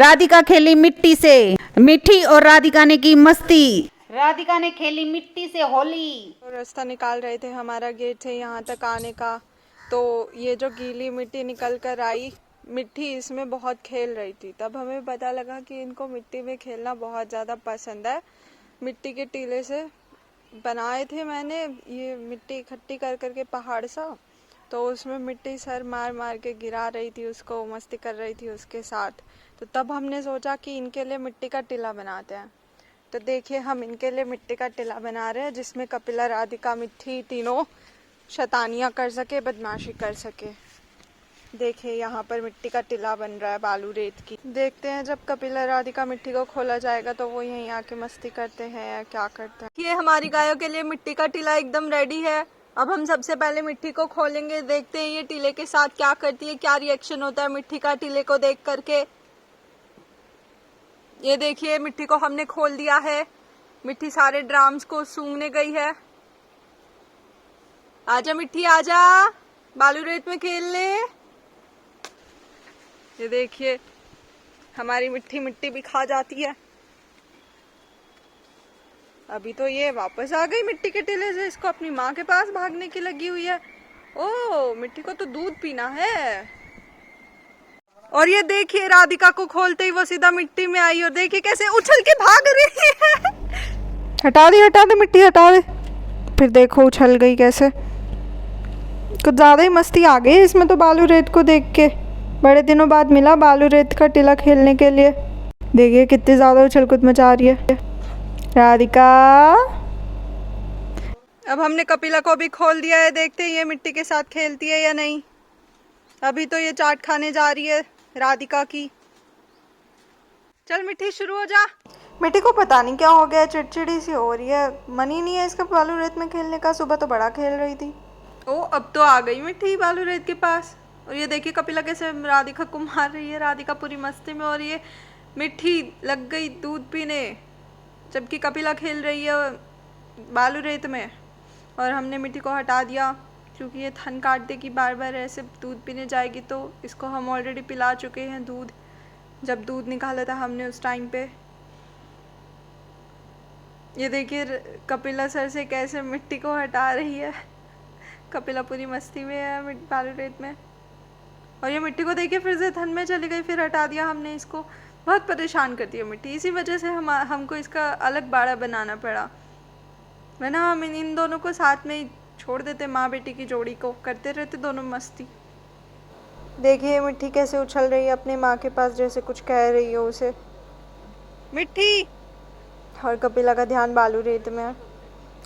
राधिका खेली मिट्टी से, मिठी और राधिका ने की मस्ती। राधिका ने खेली मिट्टी से होली। तो रास्ता निकाल रहे थे हमारा गेट से यहाँ तक आने का, तो ये जो गीली मिट्टी निकल कर आई, मिट्टी इसमें बहुत खेल रही थी। तब हमें पता लगा कि इनको मिट्टी में खेलना बहुत ज़्यादा पसंद है। मिट्टी के टीले से बनाए थे मैंने, ये मिट्टी इकट्ठी कर करके पहाड़ सा, तो उसमें मिट्टी सर मार मार के गिरा रही थी, उसको मस्ती कर रही थी उसके साथ। तो तब हमने सोचा कि इनके लिए मिट्टी का टीला बनाते हैं। तो देखिए हम इनके लिए मिट्टी का टीला बना रहे हैं, जिसमें कपिला, राधिका, मिठी तीनों शैतानियाँ कर सके, बदमाशी कर सके। देखिए यहाँ पर मिट्टी का टीला बन रहा है बालू रेत की। देखते हैं जब कपिला, राधिका, मिट्टी को खोला जाएगा तो वो यहीं आके मस्ती करते हैं या क्या करते हैं। ये हमारी गायों के लिए मिट्टी का टीला एकदम रेडी है। अब हम सबसे पहले मिट्टी को खोलेंगे, देखते हैं ये टीले के साथ क्या करती है, क्या रिएक्शन होता है मिट्टी का टीले को देख करके। ये देखिए मिट्टी को हमने खोल दिया है, मिट्टी सारे ड्राम्स को सूंघने गई है। आजा मिट्टी आजा, बालू रेत में खेल ले। ये देखिए हमारी मिट्टी भी खा जाती है। अभी तो ये वापस आ गई मिट्टी के टीले से, इसको अपनी माँ के पास भागने की लगी हुई है। ओ मिट्टी को तो दूध पीना है। और ये देखिए राधिका को खोलते ही वो सीधा मिट्टी में आई, और देखिए कैसे उछल के भाग रही है। हटा दे मिट्टी, हटा दे। फिर देखो उछल गई कैसे, कुछ ज़्यादा ही मस्ती आ गई इसमें तो बालू रेत को देख के। बड़े दिनों बाद मिला बालू रेत का टीला खेलने के लिए। देखिए कितनी ज़्यादा उछल कूद मचा रही है राधिका। अब हमने कपिला को भी खोल दिया है, देखते हैं ये मिट्टी के साथ खेलती है या नहीं। अभी तो ये चाट खाने जा रही है राधिका की। चल मिट्टी शुरू हो जा। मिट्टी को पता नहीं क्या हो गया, चिड़चिड़ी सी हो रही है, मन ही नहीं है इसका बालू रेत में खेलने का। सुबह तो बड़ा खेल रही थी। ओ अब तो आ गई मिट्टी बालू रेत के पास। और ये देखिए कपिला कैसे राधिका को मार रही है, राधिका पूरी मस्ती में, और ये मिट्टी लग गई दूध पीने, जबकि कपिला खेल रही है बालू रेत में। और हमने मिट्टी को हटा दिया क्योंकि ये थन काट देगी, बार बार ऐसे दूध पीने जाएगी। तो इसको हम ऑलरेडी पिला चुके हैं दूध, जब दूध निकाला था हमने उस टाइम पे। ये देखिए कपिला सर से कैसे मिट्टी को हटा रही है। कपिला पूरी मस्ती में है बालू रेत में। और ये मिट्टी को देखिए फिर से थन में चली गई, फिर हटा दिया हमने इसको। बहुत परेशान करती है मिट्टी, इसी वजह से हमको इसका अलग बाड़ा बनाना पड़ा, वरना हम इन दोनों को साथ में ही छोड़ देते, माँ बेटी की जोड़ी को, करते रहते दोनों मस्ती। देखिए मिट्टी कैसे उछल रही है अपनी माँ के पास, जैसे कुछ कह रही हो उसे। मिट्टी। और कपिला का ध्यान बालू रेत में है,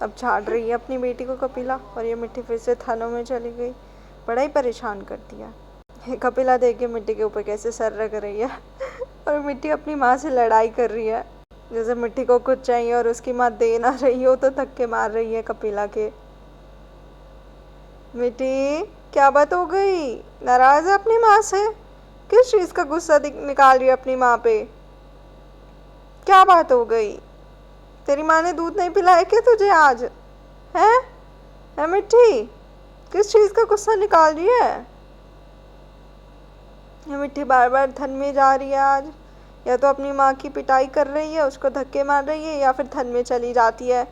अब झाड़ रही है अपनी बेटी को कपिला। और ये मिट्टी फिर से थनों में चली गई, बड़ा ही परेशान करती है। कपिला देखिए मिट्टी के ऊपर कैसे सर रख रही है और मिट्टी अपनी माँ से लड़ाई कर रही है, जैसे मिट्टी को कुछ चाहिए और उसकी माँ दे ना रही हो तो धक्के मार रही है कपिला के। मिट्टी क्या बात हो गई, नाराज है अपनी माँ से? किस चीज़ का गुस्सा निकाल रही है अपनी माँ पे? क्या बात हो गई? तेरी माँ ने दूध नहीं पिलाया क्या तुझे आज? है मिट्टी, किस चीज़ का गुस्सा निकाल रही है? ये मिट्टी बार बार थन में जा रही है आज, या तो अपनी माँ की पिटाई कर रही है, उसको धक्के मार रही है, या फिर थन में चली जाती है।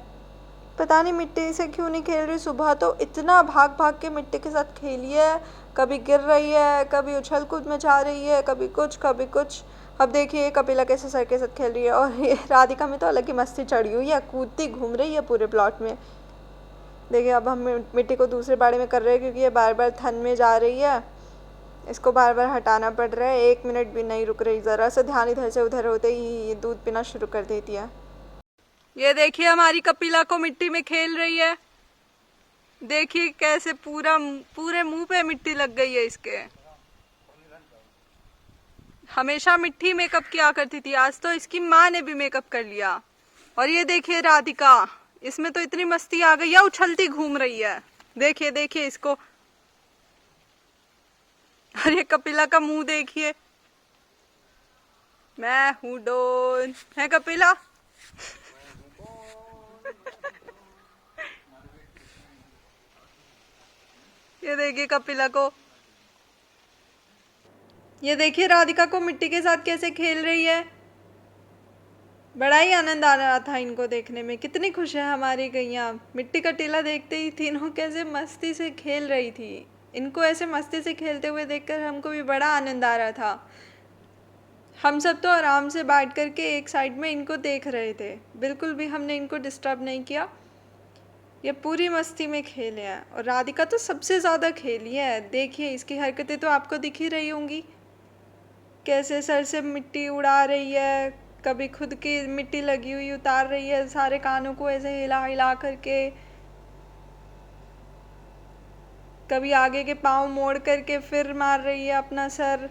पता नहीं मिट्टी से क्यों नहीं खेल रही। सुबह तो इतना भाग भाग के मिट्टी के साथ खेली है, कभी गिर रही है, कभी उछल कूद मचा रही है, कभी कुछ कभी कुछ। अब देखिए कपिला कैसे सर के साथ खेल रही है, और ये राधिका में तो अलग ही मस्ती चढ़ी हुई है, कूदती घूम रही है पूरे प्लॉट में। देखिए अब हम मिट्टी को दूसरे बाड़े में कर रहे हैं, क्योंकि ये बार बार थन में जा रही है, इसको बार बार हटाना पड़ रहा है। 1 मिनट भी नहीं रुक रही, ज़रा सा ध्यान इधर से उधर होते ही ये दूध पीना शुरू कर देती है। ये देखिए हमारी कपिला को मिट्टी में खेल रही है, देखिए कैसे पूरे मुंह पे मिट्टी लग गई है इसके। हमेशा मिट्टी मेकअप किया करती थी, आज तो इसकी माँ ने भी मेकअप कर लिया। और ये देखिए राधिका, इसमें तो इतनी मस्ती आ गई है, उछलती घूम रही है। देखिए देखिए इसको। और ये कपिला का मुंह देखिए, मैं हूँ डोन, है कपिला? ये देखिए कपिला को। ये देखिए राधिका को मिट्टी के साथ कैसे खेल रही है। बड़ा ही आनंद आ रहा था इनको देखने में। कितनी खुश है हमारी गैया। मिट्टी का टीला देखते ही तीनों कैसे मस्ती से खेल रही थी। इनको ऐसे मस्ती से खेलते हुए देखकर हमको भी बड़ा आनंद आ रहा था। हम सब तो आराम से बैठ कर के एक साइड में इनको देख रहे थे। बिल्कुल भी हमने इनको डिस्टर्ब नहीं किया। ये पूरी मस्ती में खेले हैं और राधिका तो सबसे ज़्यादा खेली है। देखिए इसकी हरकतें तो आपको दिख ही रही होंगी। कैसे सर से मिट्टी उड़ा रही है, कभी खुद की मिट्टी लगी हुई उतार रही है, सारे कानों को ऐसे हिला हिला करके, कभी आगे के पाँव मोड़ करके फिर मार रही है अपना सर।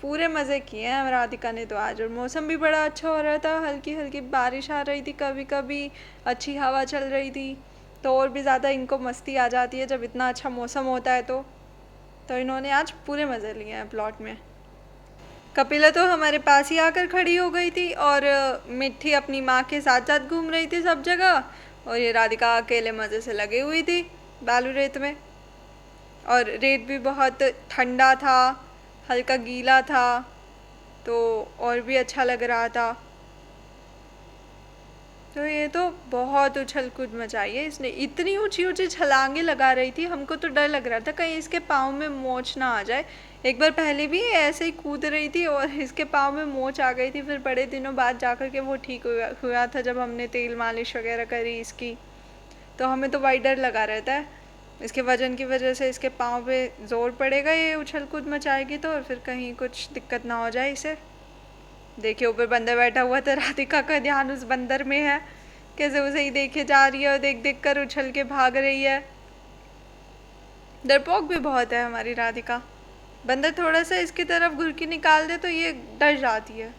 पूरे मज़े किए हैं राधिका ने तो आज। और मौसम भी बड़ा अच्छा हो रहा था। हल्की हल्की बारिश आ रही थी, कभी कभी अच्छी हवा चल रही थी। तो और भी ज़्यादा इनको मस्ती आ जाती है जब इतना अच्छा मौसम होता है। तो इन्होंने आज पूरे मज़े लिए हैं प्लॉट में। कपिला तो हमारे पास ही आकर खड़ी हो गई थी और मिट्टी अपनी माँ के साथ साथ घूम रही थी सब जगह। और ये राधिका अकेले मज़े से लगी हुई थी बालू रेत में। और रेत भी बहुत ठंडा था, हल्का गीला था, तो और भी अच्छा लग रहा था। तो ये तो बहुत उछल कूद मचाई है इसने। इतनी ऊंची ऊंची छलांगे लगा रही थी, हमको तो डर लग रहा था कहीं इसके पाँव में मोच ना आ जाए। एक बार पहले भी ऐसे ही कूद रही थी और इसके पाँव में मोच आ गई थी। फिर बड़े दिनों बाद जाकर के वो ठीक हुआ था जब हमने तेल मालिश वगैरह करी इसकी। तो हमें तो वही डर लगा रहता है इसके वजन की वजह से इसके पाँव पे ज़ोर पड़ेगा, ये उछल कूद मचाएगी तो, और फिर कहीं कुछ दिक्कत ना हो जाए इसे। देखिए ऊपर बंदर बैठा हुआ था, राधिका का ध्यान उस बंदर में है। कैसे उसे ही देखे जा रही है और देख देख कर उछल के भाग रही है। डरपोक भी बहुत है हमारी राधिका। बंदर थोड़ा सा इसकी तरफ घुरकी निकाल दे तो ये डर जाती है।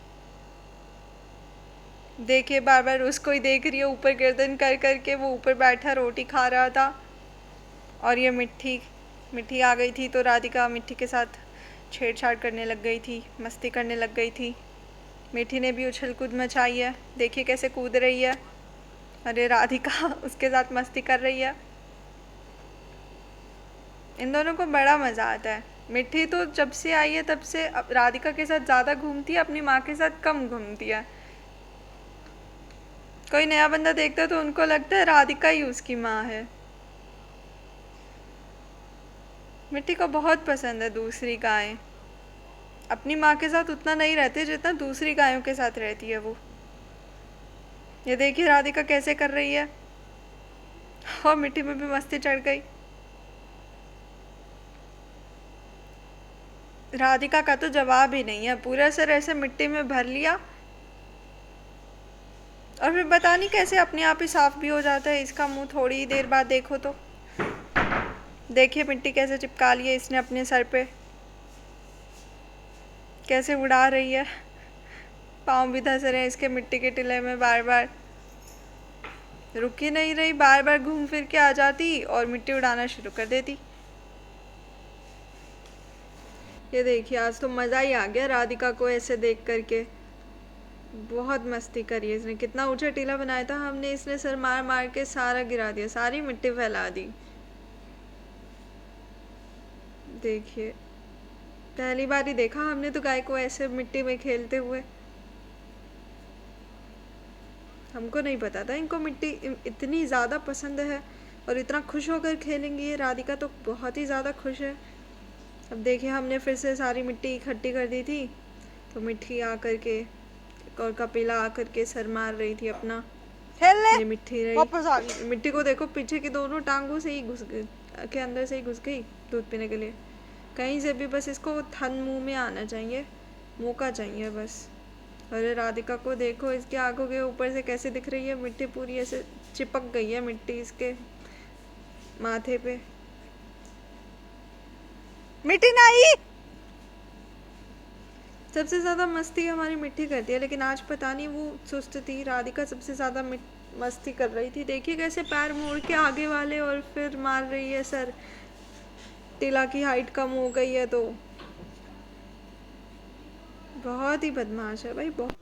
देखिए बार बार उसको ही देख रही है, ऊपर गर्दन कर करके वो ऊपर बैठा रोटी खा रहा था। और ये मिट्टी आ गई थी तो राधिका मिट्टी के साथ छेड़छाड़ करने लग गई थी, मस्ती करने लग गई थी। मिट्टी ने भी उछल कूद मचाई है। देखिए कैसे कूद रही है। अरे राधिका उसके साथ मस्ती कर रही है। इन दोनों को बड़ा मज़ा आता है। मिट्टी तो जब से आई है तब से अब राधिका के साथ ज़्यादा घूमती है, अपनी माँ के साथ कम घूमती है। कोई नया बंदा देखता है तो उनको लगता है राधिका ही उसकी माँ है। मिट्टी को बहुत पसंद है दूसरी गायें। अपनी माँ के साथ उतना नहीं रहती जितना दूसरी गायों के साथ रहती है वो। ये देखिए राधिका कैसे कर रही है और मिट्टी में भी मस्ती चढ़ गई। राधिका का तो जवाब ही नहीं है। पूरा सर ऐसे मिट्टी में भर लिया और फिर पता नहीं कैसे अपने आप ही साफ भी हो जाता है इसका मुंह थोड़ी ही देर बाद देखो तो। देखिए मिट्टी कैसे चिपका ली है इसने अपने सर पे, कैसे उड़ा रही है। पाँव भी धंस रहे हैं इसके मिट्टी के टीले में। बार बार रुक ही नहीं रही, बार बार घूम फिर के आ जाती और मिट्टी उड़ाना शुरू कर देती। ये देखिए आज तो मज़ा ही आ गया राधिका को ऐसे देख करके। बहुत मस्ती करी है इसने। कितना ऊंचा टीला बनाया था हमने, इसने सर मार मार के सारा गिरा दिया, सारी मिट्टी फैला दी। देखिए पहली बार ही देखा हमने तो गाय को ऐसे मिट्टी में खेलते हुए। हमको नहीं पता था इनको मिट्टी इतनी ज़्यादा पसंद है और इतना खुश होकर खेलेंगी। ये राधिका तो बहुत ही ज़्यादा खुश है। अब देखिए हमने फिर से सारी मिट्टी इकट्ठी कर दी थी तो मिट्टी आकर के और कपिला आकर के सर मार रही थी अपना। ये मिट्टी रही, मिट्टी को देखो पीछे की दोनों टांगों से ही घुस गई, के अंदर से ही घुस गई दूध पीने के लिए। कहीं से भी बस इसको थन मुंह में आना चाहिए, मौका चाहिए बस। अरे राधिका को देखो इसके आंखों के ऊपर से कैसे दिख रही है मिट्टी, पूरी ऐसे चिपक गई है मिट्टी इसके माथे पे। मिट्टी नहीं। सबसे ज़्यादा मस्ती हमारी मिट्टी करती है, लेकिन आज पता नहीं वो सुस्त थी। राधिका सबसे ज़्यादा मस्ती कर रही थी। देखिए कैसे पैर मोड़ के आगे वाले और फिर मार रही है सर। टीला की हाइट कम हो गई है तो बहुत ही बदमाश है भाई, बहुत।